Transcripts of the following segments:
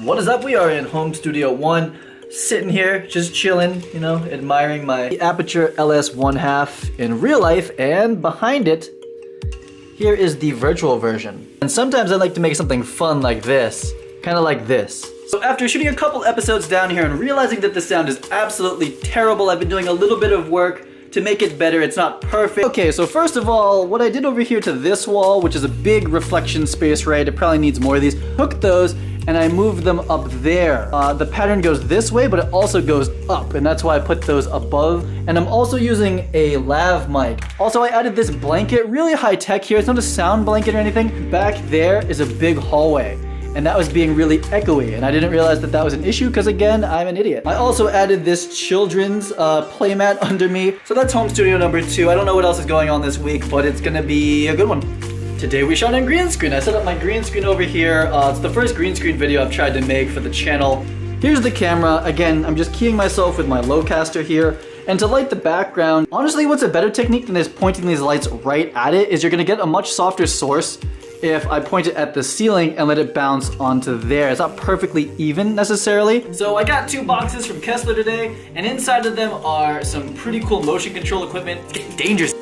What is up? We are in home studio 1, sitting here, just chilling, you know, admiring my Aperture LS 1/2 in real life, and behind it, here is the virtual version. And sometimes I like to make something fun like this, kind of like this. So after shooting a couple episodes down here and realizing that the sound is absolutely terrible, I've been doing a little bit of work to make it better. It's not perfect. Okay, so first of all, what I did over here to this wall, which is a big reflection space, right? It probably needs more of these. Took those and I moved them up there. The pattern goes this way, but it also goes up, and that's why I put those above. And I'm also using a lav mic. Also, I added this blanket, really high tech here. It's not a sound blanket or anything. Back there is a big hallway, and that was being really echoey, and I didn't realize that that was an issue because, again, I'm an idiot. I also added this children's playmat under me. So that's home studio number 2. I don't know what else is going on this week, but it's gonna be a good one. Today we shot on green screen. I set up my green screen over here. It's the first green screen video I've tried to make for the channel. Here's the camera. Again, I'm just keying myself with my Locaster here. And to light the background, honestly, what's a better technique than just pointing these lights right at it is you're gonna get a much softer source if I point it at the ceiling and let it bounce onto there. It's not perfectly even necessarily. So I got 2 boxes from Kessler today, and inside of them are some pretty cool motion control equipment. It's getting dangerous.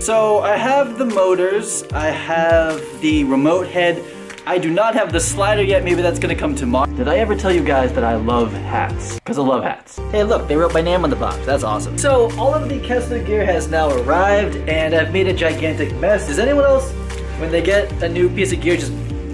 So I have the motors, I have the remote head. I do not have the slider yet. Maybe that's gonna come tomorrow. Did I ever tell you guys that I love hats? Because I love hats. Hey look, they wrote my name on the box. That's awesome. So all of the Kessler gear has now arrived, and I've made a gigantic mess. Does anyone else, when they get a new piece of gear, just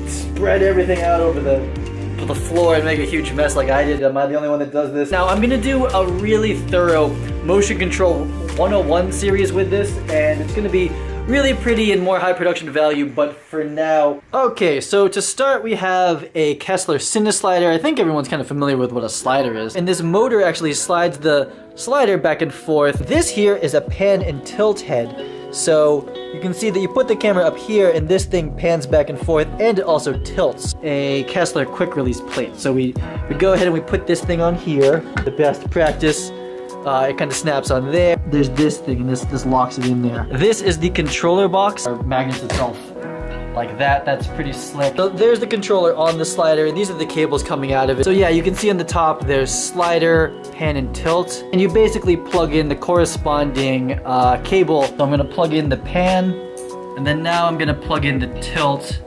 spread everything out over the floor and make a huge mess like I did? Am I the only one that does this? Now I'm gonna do a really thorough motion control 101 series with this, and it's gonna be really pretty and more high production value, but for now. Okay, so to start we have a Kessler Cineslider. I think everyone's kind of familiar with what a slider is. And this motor actually slides the slider back and forth. This here is a pan and tilt head. So you can see that you put the camera up here and this thing pans back and forth, and it also tilts. A Kessler quick release plate. So we go ahead and we put this thing on here. The best practice. It kind of snaps on there. There's this thing, and this locks it in there. This is the controller box, or magnets itself like that. That's pretty slick. So there's the controller on the slider, and these are the cables coming out of it. So yeah, you can see on the top there's slider, pan, and tilt, and you basically plug in the corresponding cable. So I'm gonna plug in the pan, and then now I'm gonna plug in the tilt.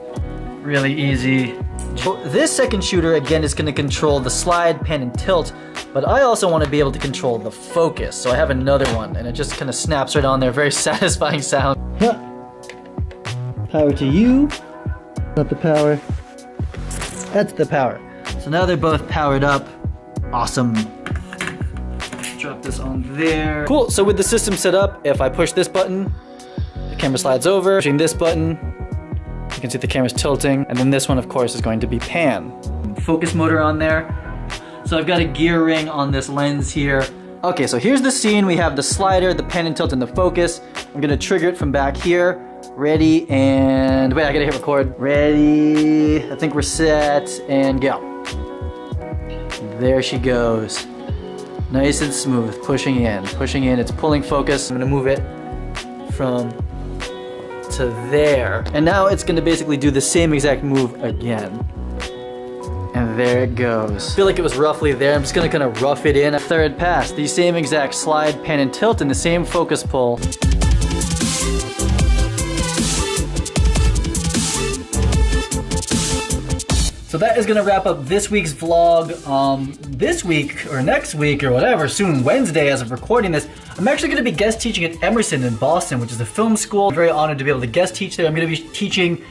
Really easy. So this second shooter again is gonna control the slide, pan, and tilt, but I also want to be able to control the focus. So I have another one, and it just kind of snaps right on there. Very satisfying sound. Huh. Power to you. Not the power. That's the power. So now they're both powered up. Awesome. Drop this on there. Cool, so with the system set up, if I push this button, the camera slides over. Pushing this button, you can see the camera's tilting, and then this one, of course, is going to be pan. Focus motor on there. So I've got a gear ring on this lens here. Okay, so here's the scene. We have the slider, the pan and tilt, and the focus. I'm gonna trigger it from back here. Ready, and wait, I gotta hit record. Ready, I think we're set, and go. There she goes. Nice and smooth, pushing in, it's pulling focus. I'm gonna move it from to there. And now it's gonna basically do the same exact move again. And there it goes. I feel like it was roughly there. I'm just gonna kind of rough it in. A third pass. The same exact slide, pan, and tilt, and the same focus pull. So that is gonna wrap up this week's vlog. This week, or next week, or whatever, soon Wednesday as of recording this, I'm actually gonna be guest teaching at Emerson in Boston, which is a film school. I'm very honored to be able to guest teach there. I'm gonna be teaching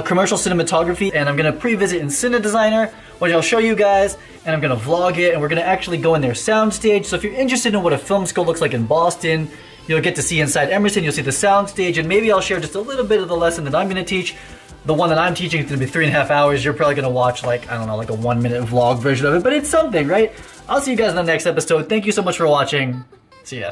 commercial cinematography, and I'm gonna pre-visit in Cine Designer, which I'll show you guys, and I'm gonna vlog it, and we're gonna actually go in their soundstage. So if you're interested in what a film school looks like in Boston, you'll get to see inside Emerson, you'll see the soundstage, and maybe I'll share just a little bit of the lesson that I'm gonna teach. The one that I'm teaching is gonna be 3.5 hours. You're probably gonna watch like, I don't know, like a 1-minute vlog version of it, but it's something, right? I'll see you guys in the next episode. Thank you so much for watching. See ya.